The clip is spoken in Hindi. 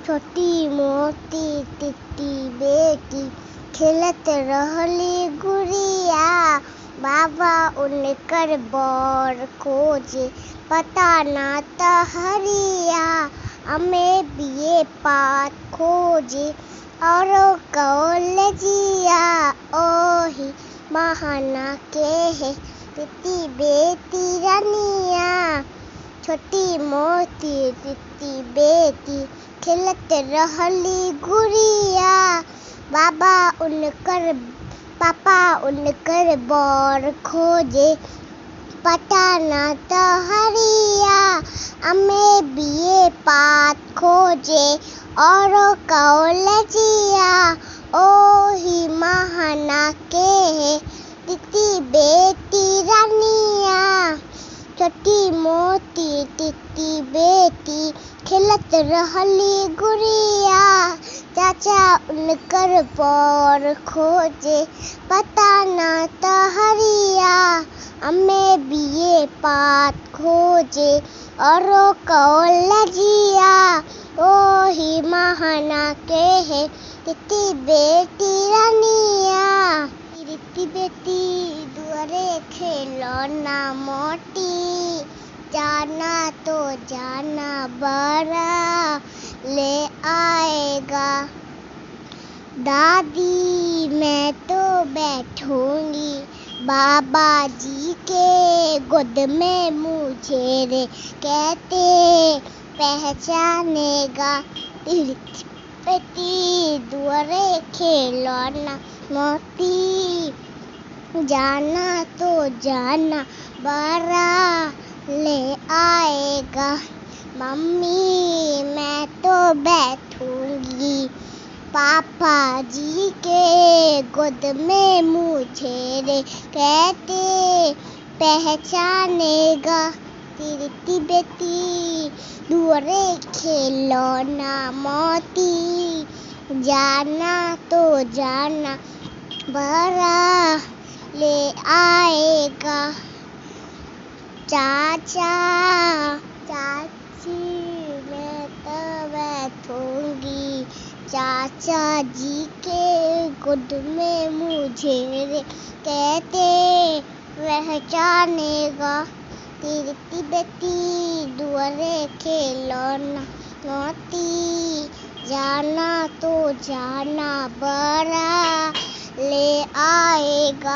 छोटी मोटी टिट्टी बेटी खेलत रहली गुड़िया। बाबा उनकर बर खोजे पता ना त हरिया। अमे बिये पात खोजे और कॉलेजिया। ओही महाना के है टिट्टी बेटी रनिया। छोटी मोटी टिट्टी बेटी खेलत रहली गुड़िया। पापा उनकर बर खोजे पता ना त हरिया। अमे बिये पात खोजे और कॉलेजिया। ओही महाना के है टिट्टी बेटी रनिया। छोटी मोटी टिट्टी बेटी खेलत रहली गुड़िया। चाचा उनकर बर खोजे पता ना त हरिया। अमे बिये पात खोजे और कॉलेजिया। ओही महाना के है टिट्टी बेटी रनिया। टिट्टी बेटी दुआरे खेलौना मोटी। जाना तो जाना बड़ा ले आएगा। दादी मैं तो बैठूंगी बाबा जी के गोद में मुझे रे कहते पहचानेगा। बेटी दुआरे खेलौना मोती। जाना तो जाना बड़ा ले आएगा। मम्मी मैं तो बैठूंगी पापा जी के गोद में मुझे रे कहते पहचानेगा। टिट्टी बेटी दुआरे खेलौना मोती। जाना तो जाना बड़ा ले आएगा। चाचा चाची मैं तो बैठूंगी चाचा जी के गोद में मुझे रे कहते पहचानेगा। टिट्टी बेटी दुआरे खेलौना मोती। जाना तो जाना बड़ा ले आएगा।